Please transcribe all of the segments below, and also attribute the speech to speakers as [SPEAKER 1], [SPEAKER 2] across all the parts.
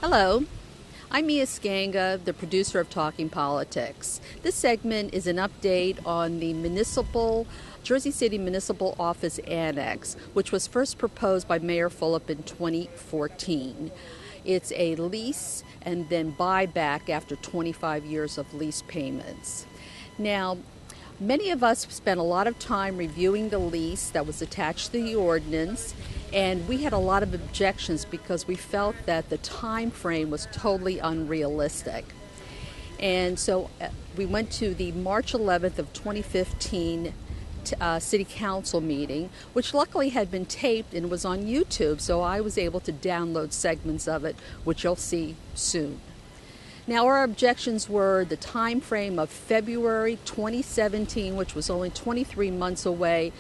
[SPEAKER 1] Hello, I'm Mia Scanga, the producer of Talking Politics. This segment is an update on the Jersey City Municipal Office Annex, which was first proposed by Mayor Fulop in 2014. It's a lease and then buyback after 25 years of lease payments. Now, many of us spent a lot of time reviewing the lease that was attached to the ordinance, and we had a lot of objections because we felt that the time frame was totally unrealistic. And so we went to the March 11th of 2015 City Council meeting, which luckily had been taped and was on YouTube, so I was able to download segments of it, which you'll see soon. Now, our objections were the time frame of February 2017, which was only 23 months away,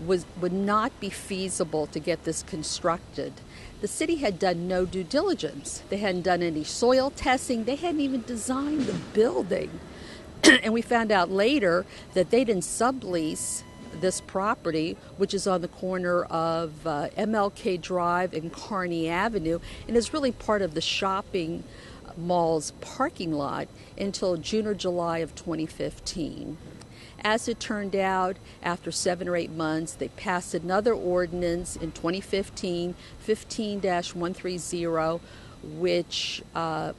[SPEAKER 1] would not be feasible to get this constructed. The city had done no due diligence. They hadn't done any soil testing. They hadn't even designed the building. And we found out later that they didn't sublease this property, which is on the corner of MLK Drive and Kearney Avenue, and is really part of the shopping mall's parking lot until June or July of 2015. As it turned out, after 7 or 8 months, they passed another ordinance in 2015, 15-130, which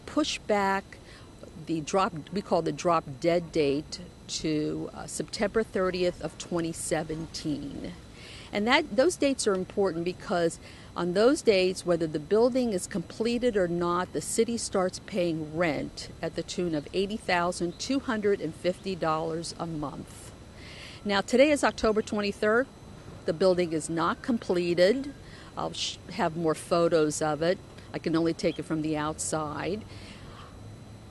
[SPEAKER 1] pushed back the drop dead date to September 30th of 2017. And those dates are important because on those dates, whether the building is completed or not, the city starts paying rent at the tune of $80,250 a month. Now, today is October 23rd. The building is not completed. I'll have more photos of it. I can only take it from the outside.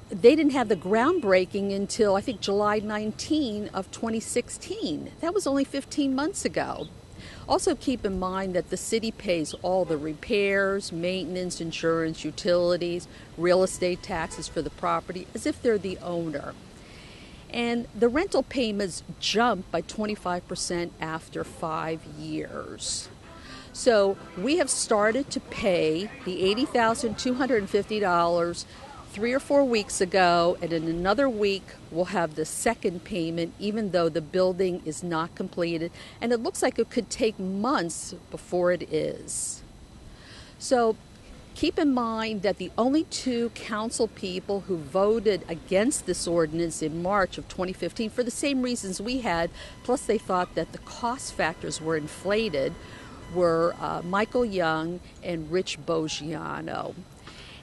[SPEAKER 1] They didn't have the groundbreaking until, I think, July 19 of 2016. That was only 15 months ago. Also keep in mind that the city pays all the repairs, maintenance, insurance, utilities, real estate taxes for the property as if they're the owner. And the rental payments jump by 25% after 5 years. So we have started to pay the $80,250 3 or 4 weeks ago, and in another week we'll have the second payment, even though the building is not completed, and it looks like it could take months before it is. So keep in mind that the only 2 council people who voted against this ordinance in March of 2015 for the same reasons we had, plus they thought that the cost factors were inflated, were Michael Young and Rich Boggiano.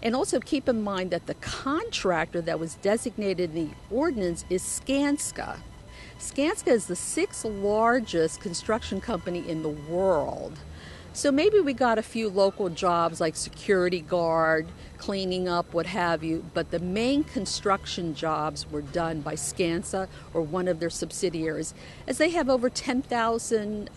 [SPEAKER 1] And also keep in mind that the contractor that was designated in the ordinance is Scanga. Scanga is the 6th largest construction company in the world. So maybe we got a few local jobs like security guard, cleaning up, what have you, but the main construction jobs were done by Scanga or one of their subsidiaries, as they have over 10,000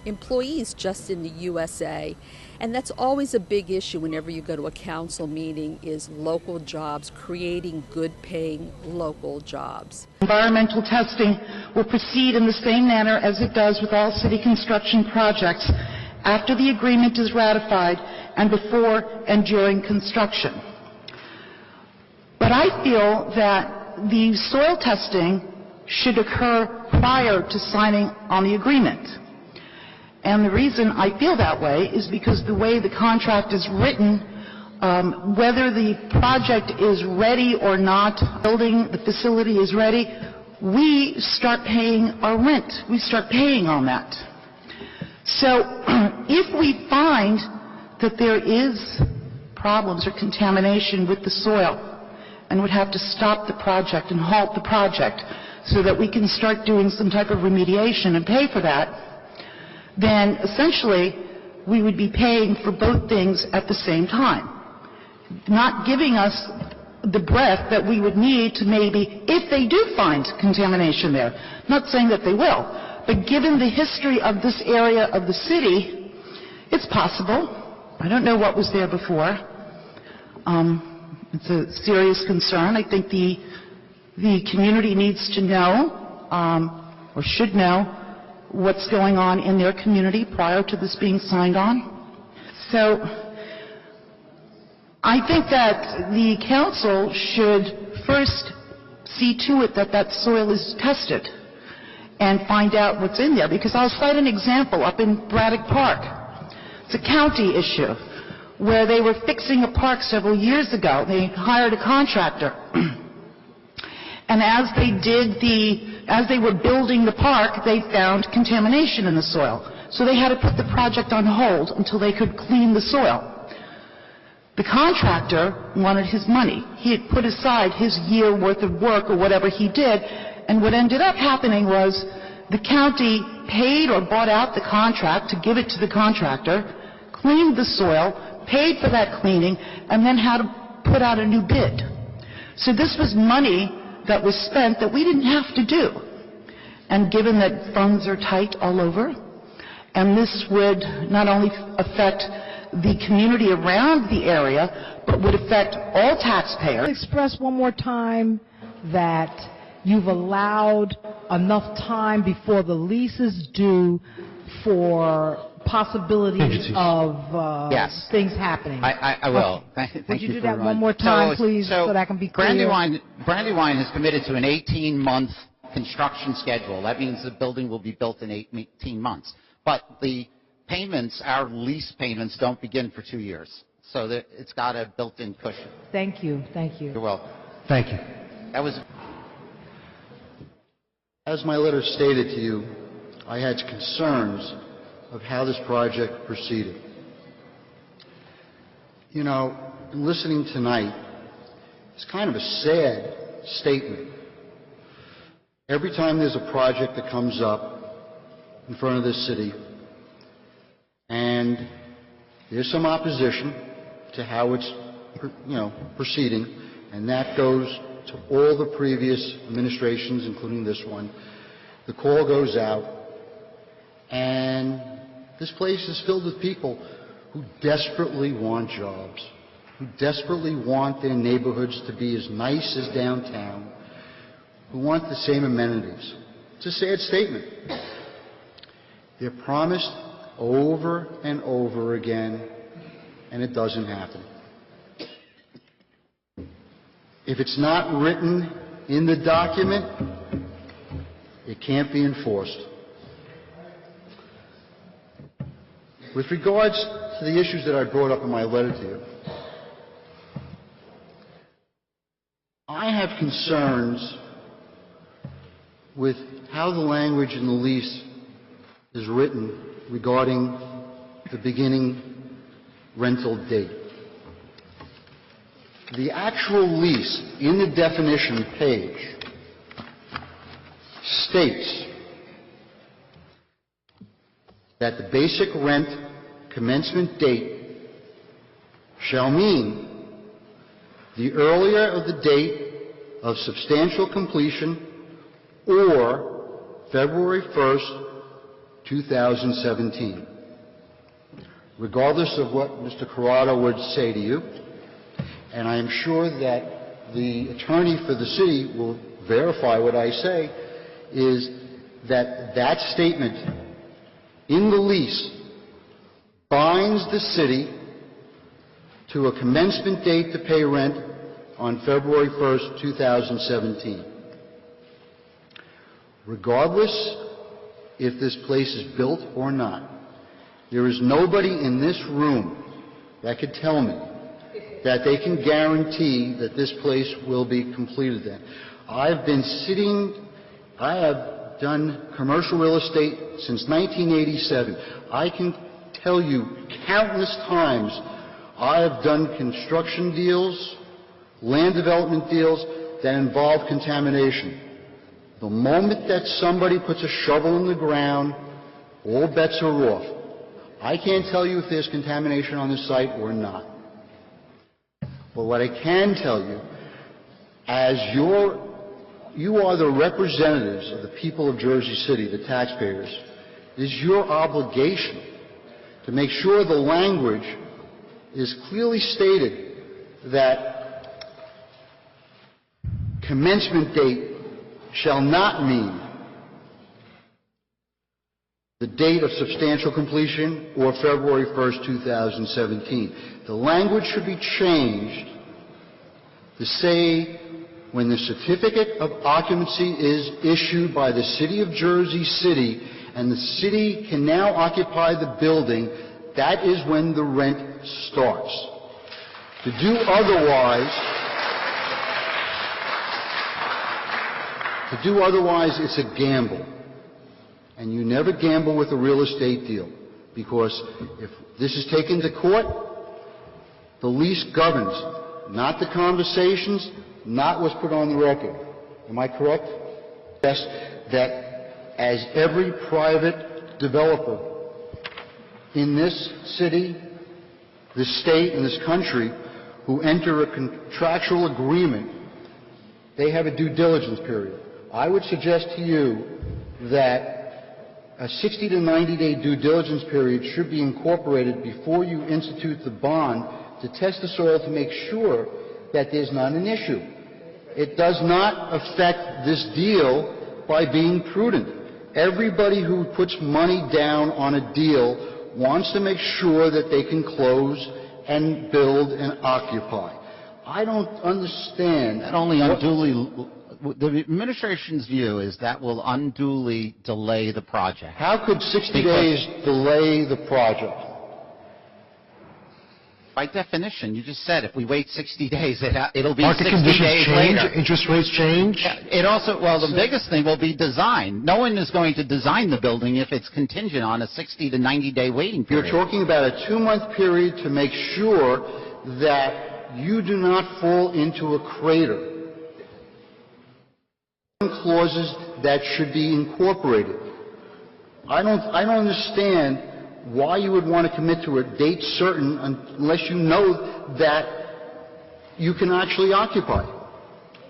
[SPEAKER 1] employees just in the USA. And that's always a big issue whenever you go to a council meeting, is local jobs, creating good-paying local jobs.
[SPEAKER 2] Environmental testing will proceed in the same manner as it does with all city construction projects after the agreement is ratified and before and during construction. But I feel that the soil testing should occur prior to signing on the agreement. And the reason I feel that way is because the way the contract is written, whether the project is ready or not, the facility is ready, we start paying our rent. We start paying on that. So if we find that there is problems or contamination with the soil and would have to stop the project and halt the project so that we can start doing some type of remediation and pay for that, then essentially we would be paying for both things at the same time, not giving us the breadth that we would need to maybe, if they do find contamination there, not saying that they will, but given the history of this area of the city, it's possible. I don't know what was there before. It's a serious concern. I think the community needs to know, or should know, what's going on in their community prior to this being signed on. So I think that the council should first see to it that that soil is tested and find out what's in there, because I'll cite an example up in Braddock Park. It's a county issue where they were fixing a park several years ago. They hired a contractor. And as they were building the park, they found contamination in the soil. So they had to put the project on hold until they could clean the soil. The contractor wanted his money. He had put aside his year worth of work or whatever he did, and what ended up happening was the county paid or bought out the contract to give it to the contractor, cleaned the soil, paid for that cleaning, and then had to put out a new bid. So this was money that was spent that we didn't have to do. And given that funds are tight all over, and this would not only affect the community around the area, but would affect all taxpayers.
[SPEAKER 3] Express one more time that you've allowed enough time before the lease is due for possibilities of
[SPEAKER 4] yes.
[SPEAKER 3] things happening.
[SPEAKER 4] I will.
[SPEAKER 3] Okay.
[SPEAKER 4] Thank
[SPEAKER 3] Would you do
[SPEAKER 4] for
[SPEAKER 3] that one more time, please, so that I can be clear?
[SPEAKER 4] Brandywine has committed to an 18-month construction schedule. That means the building will be built in 18 months. But the payments, our lease payments, don't begin for 2 years. So that it's got a built-in cushion.
[SPEAKER 3] Thank you. Thank you.
[SPEAKER 4] You're welcome.
[SPEAKER 5] Thank you.
[SPEAKER 4] That was.
[SPEAKER 6] As my letter stated to you, I had concerns of how this project proceeded. You know, in listening tonight, it's kind of a sad statement. Every time there's a project that comes up in front of this city, and there's some opposition to how it's, proceeding, and that goes to all the previous administrations, including this one. The call goes out, and this place is filled with people who desperately want jobs, who desperately want their neighborhoods to be as nice as downtown, who want the same amenities. It's a sad statement. They're promised over and over again, and it doesn't happen. If it's not written in the document, it can't be enforced. With regards to the issues that I brought up in my letter to you, I have concerns with how the language in the lease is written regarding the beginning rental date. The actual lease in the definition page states that the basic rent commencement date shall mean the earlier of the date of substantial completion or February 1st, 2017. Regardless of what Mr. Corrado would say to you, and I am sure that the attorney for the city will verify what I say, is that that statement in the lease binds the city to a commencement date to pay rent on February 1st, 2017. Regardless if this place is built or not, there is nobody in this room that could tell me that they can guarantee that this place will be completed then. I have done commercial real estate since 1987. I can tell you countless times I have done construction deals, land development deals that involve contamination. The moment that somebody puts a shovel in the ground, all bets are off. I can't tell you if there's contamination on the site or not. But what I can tell you, as you are the representatives of the people of Jersey City, the taxpayers, it is your obligation to make sure the language is clearly stated that commencement date shall not mean the date of substantial completion or February 1st, 2017. The language should be changed to say when the certificate of occupancy is issued by the City of Jersey City and the city can now occupy the building, that is when the rent starts. To do otherwise, it's a gamble. And you never gamble with a real estate deal, because if this is taken to court, the lease governs, not the conversations, not what's put on the record. Am I correct? Yes, that as every private developer in this city, this state, and this country who enter a contractual agreement, they have a due diligence period. I would suggest to you that a 60 to 90-day due diligence period should be incorporated before you institute the bond to test the soil to make sure that there's not an issue. It does not affect this deal by being prudent. Everybody who puts money down on a deal wants to make sure that they can close and build and occupy. I don't understand.
[SPEAKER 4] That only unduly, the administration's view is that will unduly delay the project.
[SPEAKER 6] How could 60 days delay the project?
[SPEAKER 4] By definition, you just said if we wait 60 days, it'll be
[SPEAKER 5] Market
[SPEAKER 4] 60
[SPEAKER 5] conditions
[SPEAKER 4] days
[SPEAKER 5] change,
[SPEAKER 4] later.
[SPEAKER 5] interest rates change.
[SPEAKER 4] It also, well, the biggest thing will be design. No one is going to design the building if it's contingent on a 60 to 90-day waiting period.
[SPEAKER 6] You're talking about a 2-month period to make sure that you do not fall into a crater. Clauses that should be incorporated. I don't understand why you would want to commit to a date certain unless you know that you can actually occupy.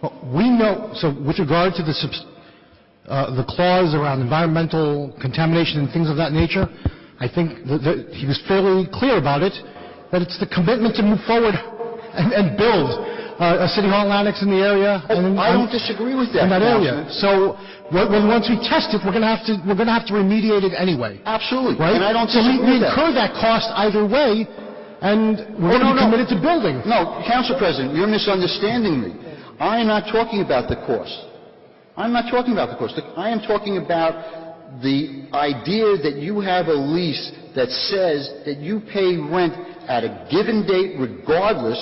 [SPEAKER 5] Well, we know, so with regard to the clause around environmental contamination and things of that nature, I think that he was fairly clear about it, that it's the commitment to move forward and build a City Hall Annex in the area.
[SPEAKER 6] I don't disagree with that.
[SPEAKER 5] In that area. So once we test it, we're going to have to remediate it anyway.
[SPEAKER 6] Absolutely.
[SPEAKER 5] Right?
[SPEAKER 6] And I don't
[SPEAKER 5] so
[SPEAKER 6] disagree
[SPEAKER 5] we
[SPEAKER 6] with that.
[SPEAKER 5] incur that cost either way, and we're going to be committed to building.
[SPEAKER 6] No, Council President, you're misunderstanding me. I am not talking about the cost. I'm not talking about the cost. I am talking about the idea that you have a lease that says that you pay rent at a given date regardless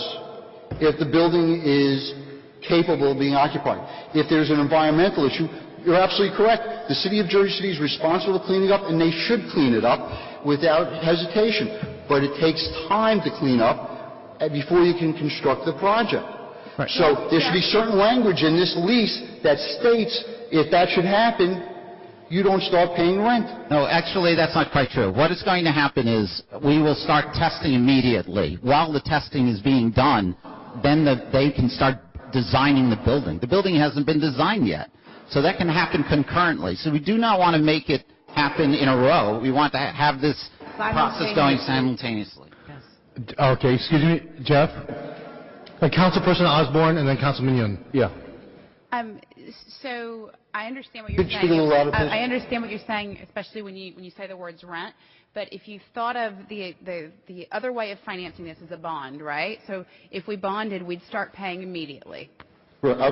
[SPEAKER 6] if the building is capable of being occupied. If there's an environmental issue, you're absolutely correct. The City of Jersey City is responsible for cleaning up, and they should clean it up without hesitation. But it takes time to clean up before you can construct the project.
[SPEAKER 5] Right.
[SPEAKER 6] So there should be certain language in this lease that states if that should happen, you don't start paying rent.
[SPEAKER 4] No, actually, that's not quite true. What is going to happen is we will start testing immediately. While the testing is being done, then they can start designing the building. The building hasn't been designed yet. So that can happen concurrently. So we do not want to make it happen in a row. We want to have this process going simultaneously.
[SPEAKER 5] Yes. Okay, excuse me, Jeff. Councilperson Osborne and then Councilman Yoon. Yeah.
[SPEAKER 7] So I understand what you're
[SPEAKER 6] Could you speak a little
[SPEAKER 7] saying.
[SPEAKER 6] louder, please?
[SPEAKER 7] I understand what you're saying, especially when you say the words rent. But if you thought of the other way of financing this as a bond, right? So if we bonded, we'd start paying immediately.
[SPEAKER 6] Correct.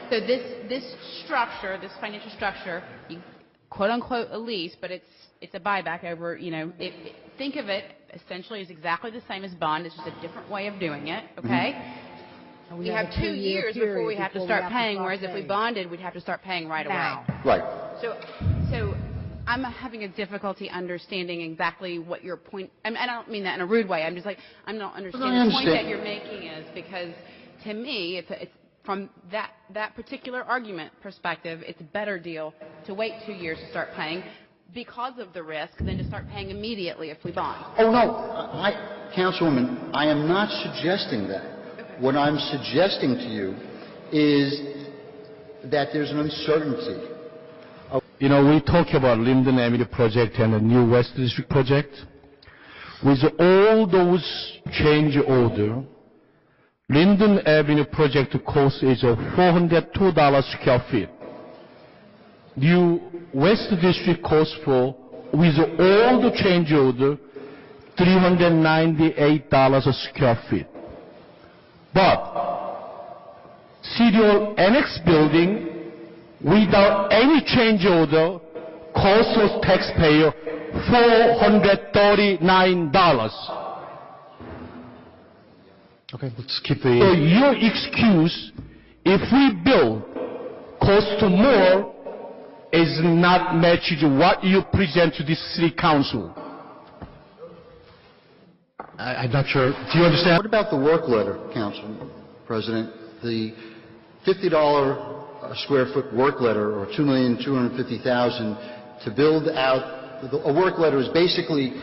[SPEAKER 7] So this structure, this financial structure, quote unquote a lease, but it's a buyback over. Think of it essentially as exactly the same as bond. It's just a different way of doing it. Okay.
[SPEAKER 3] And
[SPEAKER 7] We have 2 years before we have to start paying, whereas if we bonded, we'd have to start paying right away.
[SPEAKER 6] Right.
[SPEAKER 7] So I'm having a difficulty understanding exactly what your point. I don't mean that in a rude way. I'm just like I'm not understanding the point that you're making is because to me, it's from that particular argument perspective, it's a better deal to wait 2 years to start paying because of the risk than to start paying immediately if we bond.
[SPEAKER 6] Oh no, Councilwoman, I am not suggesting that. What I'm suggesting to you is that there's an uncertainty.
[SPEAKER 5] We talk about Linden Avenue project and the new West District project. With all those change order, Linden Avenue project cost is $402 square feet. New West District cost for
[SPEAKER 8] with all the change order, $398 a square feet. But City Hall Annex building, without any change order, costs us taxpayer $439.
[SPEAKER 5] Okay, let's keep the...
[SPEAKER 8] So your excuse, if we build, cost more, is not matched to what you present to the city council.
[SPEAKER 5] I'm not sure. Do you understand?
[SPEAKER 6] What about the work letter, Council President? The $50 a square foot work letter, or $2,250,000 to build out. A work letter is basically,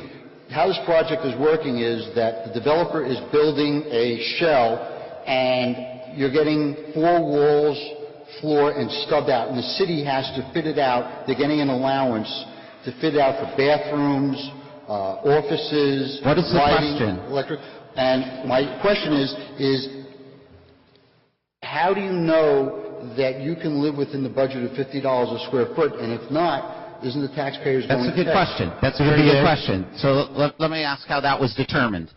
[SPEAKER 6] how this project is working is that the developer is building a shell and you're getting 4 walls, floor, and stubbed out, and the city has to fit it out. They're getting an allowance to fit it out for bathrooms, offices,
[SPEAKER 4] what is the
[SPEAKER 6] lighting,
[SPEAKER 4] question?
[SPEAKER 6] Electric. And my question is how do you know that you can live within the budget of $50 a square foot, and if not, isn't the taxpayers going to pay?
[SPEAKER 4] That's a good question. That's a very good question. So let me ask how that was determined.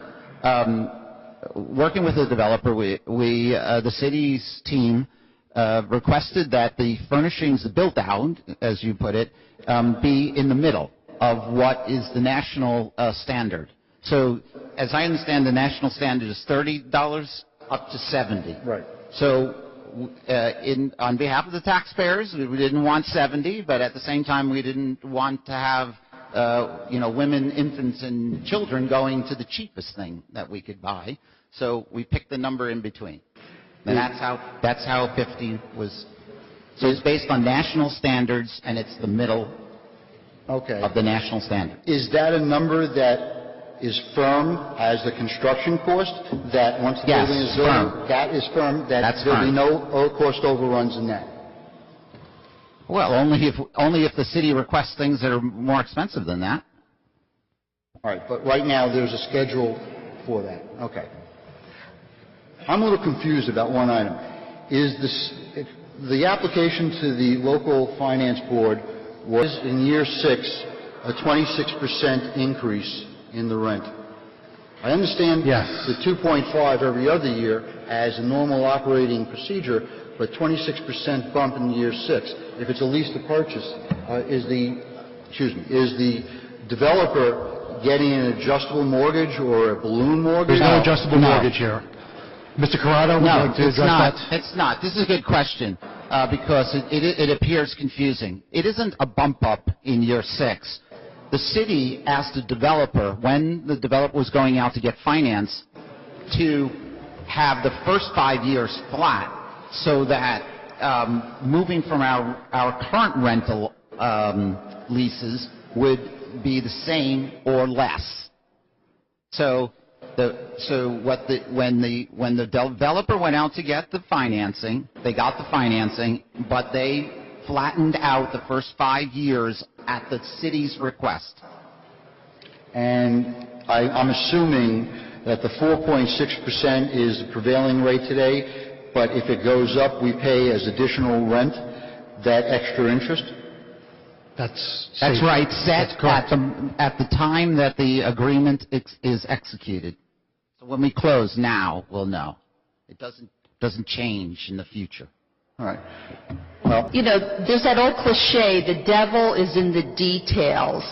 [SPEAKER 4] Working with the developer, the city's team requested that the furnishings, the built out, as you put it, be in the middle of what is the national standard. So, as I understand, the national standard is $30 up to $70.
[SPEAKER 6] Right.
[SPEAKER 4] So, on behalf of the taxpayers, we didn't want 70, but at the same time, we didn't want to have, women, infants, and children going to the cheapest thing that we could buy. So we picked the number in between, and that's how 50 was. So it's based on national standards, and it's the middle of the national standard.
[SPEAKER 6] Is that a number that is firm as the construction cost, that once the building is built, that is firm, that there'll be no cost overruns in that?
[SPEAKER 4] Well, only if the city requests things that are more expensive than that.
[SPEAKER 6] All right, but right now there's a schedule for that. Okay. I'm a little confused about one item. Is the application to the local finance board was in year 6 a 26% increase in the rent? I understand the 2.5 every other year as a normal operating procedure, but 26% bump in year 6. If it's a lease to purchase, is the developer getting an adjustable mortgage or a balloon mortgage?
[SPEAKER 5] There's no adjustable mortgage here. Mr. Corrado, would you like to address that?
[SPEAKER 4] It's not. This is a good question because it appears confusing. It isn't a bump up in year 6. The city asked the developer, when the developer was going out to get finance, to have the first 5 years flat so that moving from our current rental leases would be the same or less. So when the developer went out to get the financing, they got the financing, but they flattened out the first 5 years at the city's request.
[SPEAKER 6] And I'm assuming that the 4.6% is the prevailing rate today, but if it goes up, we pay as additional rent that extra interest?
[SPEAKER 5] That's
[SPEAKER 4] right, set at the time that the agreement is executed. So when we close now, we'll know. It doesn't change in the future.
[SPEAKER 6] All right.
[SPEAKER 9] Well, there's that old cliche, the devil is in the details.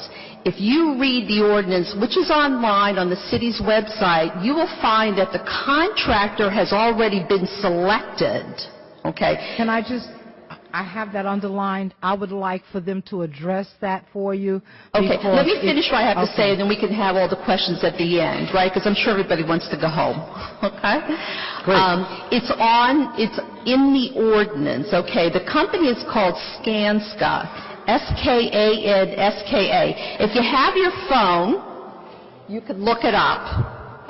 [SPEAKER 9] If you read the ordinance, which is online on the city's website, you will find that the contractor has already been selected. Okay?
[SPEAKER 3] Can I have that underlined. I would like for them to address that for you.
[SPEAKER 9] Okay, let me finish what I have to say, and then we can have all the questions at the end, right? Because I'm sure everybody wants to go home. Okay?
[SPEAKER 5] Great.
[SPEAKER 9] It's in the ordinance. Okay, the company is called Scanga, Skanska. If you have your phone, you can look it up.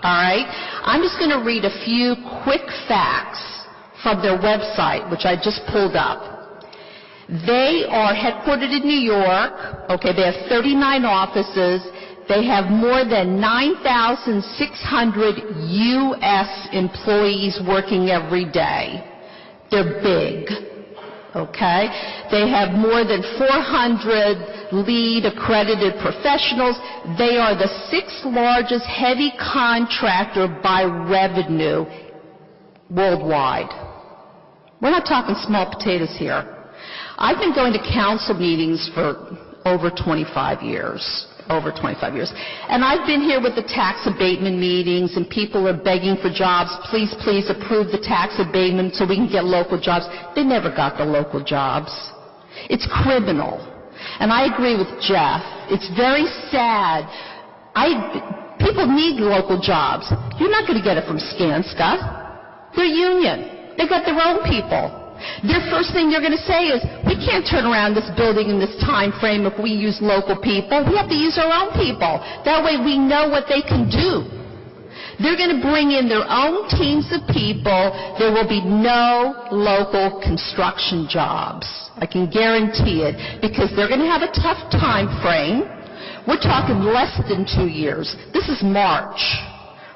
[SPEAKER 9] All right? I'm just going to read a few quick facts from their website, which I just pulled up. They are headquartered in New York. Okay, they have 39 offices. They have more than 9,600 U.S. employees working every day. They're big. Okay? They have more than 400 LEED accredited professionals. They are the 6th largest heavy contractor by revenue worldwide. We're not talking small potatoes here. I've been going to council meetings for over 25 years. And I've been here with the tax abatement meetings, and people are begging for jobs. Please, please approve the tax abatement so we can get local jobs. They never got the local jobs. It's criminal. And I agree with Jeff. It's very sad. People need local jobs. You're not going to get it from Scanga. They're union. They got their own people. Their first thing they're going to say is, we can't turn around this building in this time frame if we use local people. We have to use our own people. That way we know what they can do. They're going to bring in their own teams of people. There will be no local construction jobs. I can guarantee it, because they're going to have a tough time frame. We're talking less than 2 years. This is March.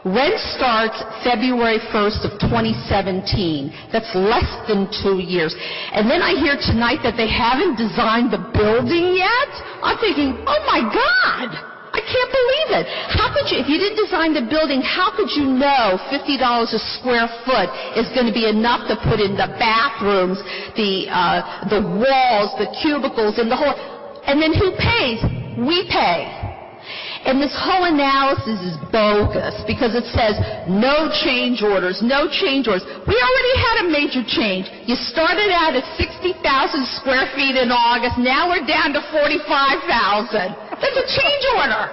[SPEAKER 9] Rent starts February 1st of 2017. That's less than 2 years. And then I hear tonight that they haven't designed the building yet. I'm thinking, oh my God, I can't believe it. How could you, if you didn't design the building, how could you know $50 a square foot is going to be enough to put in the bathrooms, the walls, the cubicles, and the whole, and then who pays? We pay. And this whole analysis is bogus, because it says no change orders, no change orders. We already had a major change. You started out at 60,000 square feet in August. Now we're down to 45,000. That's a change order.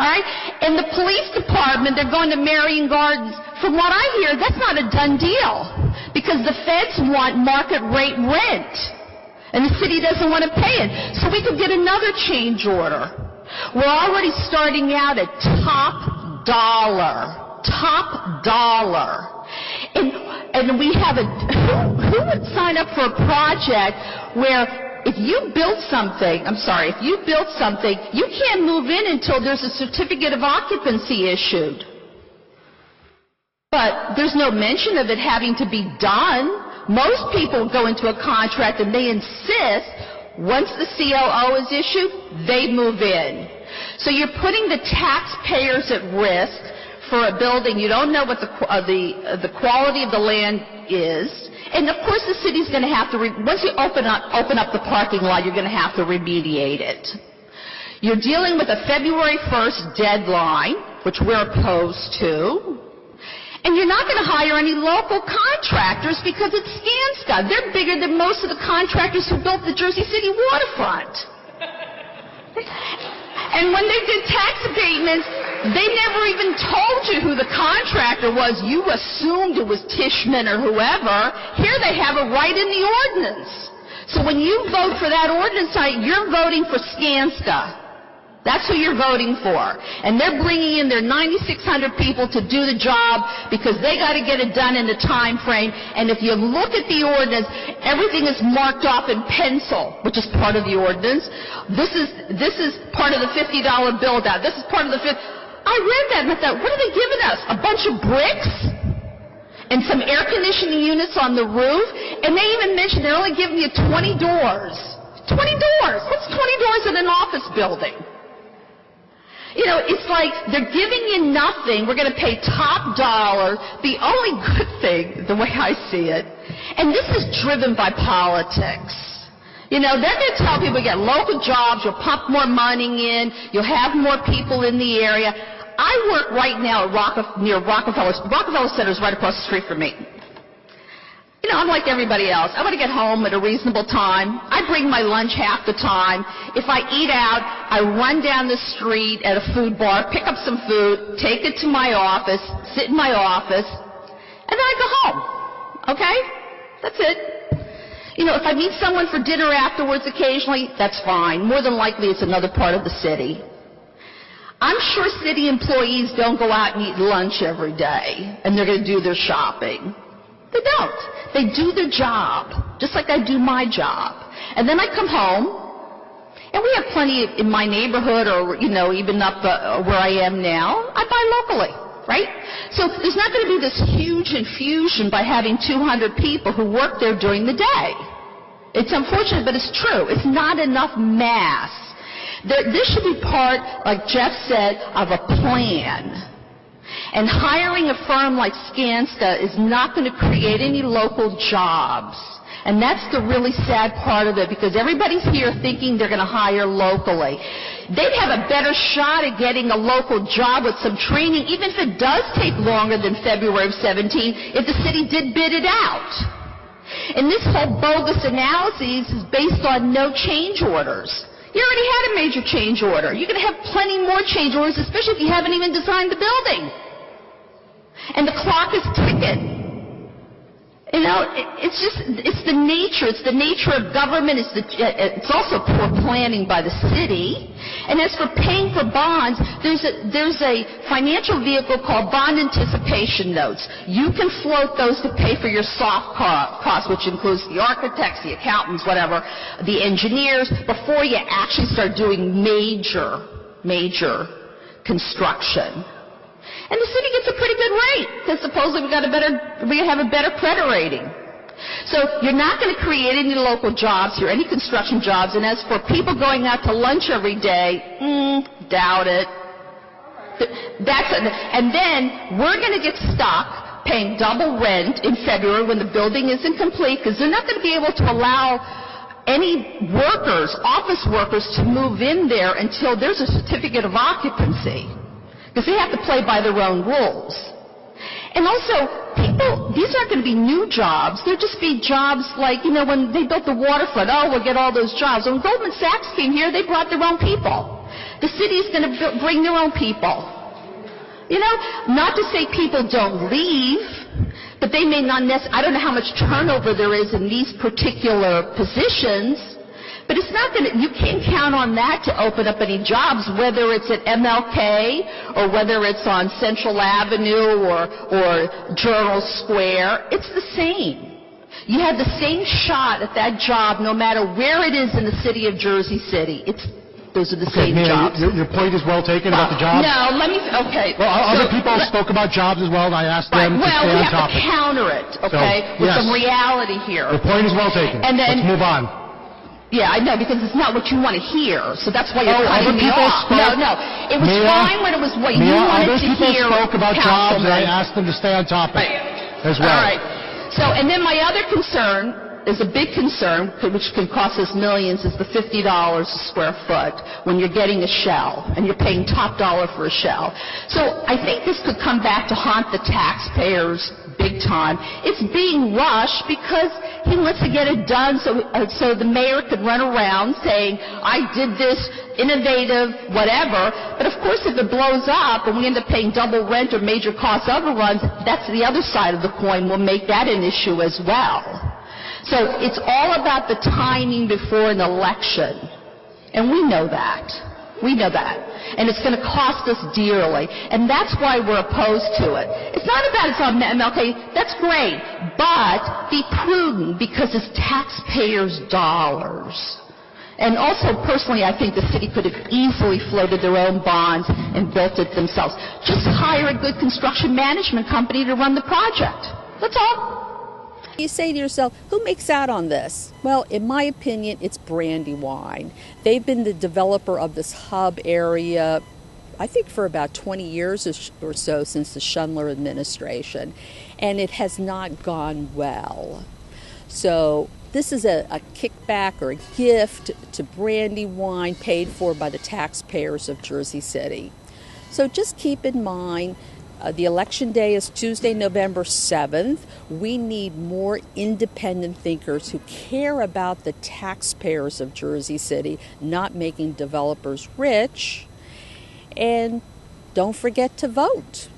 [SPEAKER 9] All right? And the police department, they're going to Marion Gardens. From what I hear, that's not a done deal, because the feds want market rate rent, and the city doesn't want to pay it. So we could get another change order. We're already starting out at top dollar. And we have who would sign up for a project where if you build something, you can't move in until there's a certificate of occupancy issued. But there's no mention of it having to be done. Most people go into a contract and they insist, once the COO is issued, they move in. So you're putting the taxpayers at risk for a building. You don't know what the quality of the land is. And of course the city's going to have to, once you open up the parking lot, you're going to have to remediate it. You're dealing with a February 1st deadline, which we're opposed to. And you're not going to hire any local contractors because it's Scanga. They're bigger than most of the contractors who built the Jersey City waterfront. And when they did tax abatements, they never even told you who the contractor was. You assumed it was Tishman or whoever. Here they have it right in the ordinance. So when you vote for that ordinance, you're voting for Scanga. That's who you're voting for. And they're bringing in their 9,600 people to do the job because they got to get it done in the time frame. And if you look at the ordinance, everything is marked off in pencil, which is part of the ordinance. This is part of the $50 build out. This is part of the I read that and I thought, what are they giving us? A bunch of bricks? And some air conditioning units on the roof? And they even mentioned they're only giving you 20 doors. 20 doors! What's 20 doors in an office building? You know, it's like they're giving you nothing. We're going to pay top dollar. The only good thing, the way I see it, and this is driven by politics. You know, they're going to tell people you get local jobs, you'll pump more money in, you'll have more people in the area. I work right now at near Rockefeller. Rockefeller Center is right across the street from me. You know, I'm like everybody else. I want to get home at a reasonable time. I bring my lunch half the time. If I eat out, I run down the street at a food bar, pick up some food, take it to my office, sit in my office, and then I go home. Okay? That's it. You know, if I meet someone for dinner afterwards occasionally, that's fine. More than likely it's another part of the city. I'm sure city employees don't go out and eat lunch every day, and they're going to do their shopping. They don't. They do their job, just like I do my job. And then I come home, and we have plenty in my neighborhood or, you know, even up where I am now. I buy locally, right? So there's not going to be this huge infusion by having 200 people who work there during the day. It's unfortunate, but it's true. It's not enough mass. This should be part, like Jeff said, of a plan. And hiring a firm like Scanga is not going to create any local jobs. And that's the really sad part of it, because everybody's here thinking they're going to hire locally. They'd have a better shot at getting a local job with some training, even if it does take longer than February of 17, if the city did bid it out. And this whole bogus analysis is based on no change orders. You already had a major change order. You're going to have plenty more change orders, especially if you haven't even designed the building. And the clock is ticking. You know, it's the nature of government. It's also poor planning by the city. And as for paying for bonds, there's a financial vehicle called bond anticipation notes. You can float those to pay for your soft costs, which includes the architects, the accountants, whatever, the engineers, before you actually start doing major construction. And the city gets a pretty good rate, because supposedly we have a better credit rating. So you're not going to create any local jobs here, any construction jobs. And as for people going out to lunch every day, doubt it. And then we're going to get stuck paying double rent in February when the building isn't complete, because they're not going to be able to allow any workers, office workers, to move in there until there's a certificate of occupancy. Because they have to play by their own rules. And also, these aren't going to be new jobs. They'll just be jobs like, you know, when they built the waterfront, we'll get all those jobs. When Goldman Sachs came here, they brought their own people. The city's going to bring their own people. You know, not to say people don't leave, but they may not necessarily, I don't know how much turnover there is in these particular positions, but it's not going to, you can't count on that to open up any jobs, whether it's at MLK or whether it's on Central Avenue or Journal Square. It's the same. You have the same shot at that job no matter where it is in the city of Jersey City. Those are the same jobs.
[SPEAKER 5] Your point is well taken about the jobs?
[SPEAKER 9] No, okay.
[SPEAKER 5] Well, other people spoke about jobs as well, and I asked them to stay on topic.
[SPEAKER 9] Well, we have to counter it, okay, with some reality here.
[SPEAKER 5] Your point is well taken.
[SPEAKER 9] And then,
[SPEAKER 5] let's move on.
[SPEAKER 9] Yeah, I know, because it's not what you want to hear, so that's why you're cutting me off. No, it was fine when it was what you wanted to hear.
[SPEAKER 5] Other people spoke about jobs, and I asked them to stay on topic as well.
[SPEAKER 9] All right. So, and then my other concern is a big concern, which can cost us millions, is the $50 a square foot when you're getting a shell, and you're paying top dollar for a shell. So I think this could come back to haunt the taxpayers big time. It's being rushed because he wants to get it done so the mayor could run around saying, I did this, innovative, whatever. But of course, if it blows up and we end up paying double rent or major cost overruns, that's the other side of the coin. We'll make that an issue as well. So it's all about the timing before an election. And we know that. We know that. And it's going to cost us dearly. And that's why we're opposed to it. It's not about it's on MLK. That's great. But be prudent, because it's taxpayers' dollars. And also, personally, I think the city could have easily floated their own bonds and built it themselves. Just hire a good construction management company to run the project. That's all.
[SPEAKER 1] You say to yourself, who makes out on this? Well, in my opinion, it's Brandywine. They've been the developer of this hub area, I think, for about 20 years or so since the Schindler administration, and it has not gone well. So this is a kickback or a gift to Brandywine paid for by the taxpayers of Jersey City. So just keep in mind, the election day is Tuesday, November 7th. We need more independent thinkers who care about the taxpayers of Jersey City, not making developers rich. And don't forget to vote.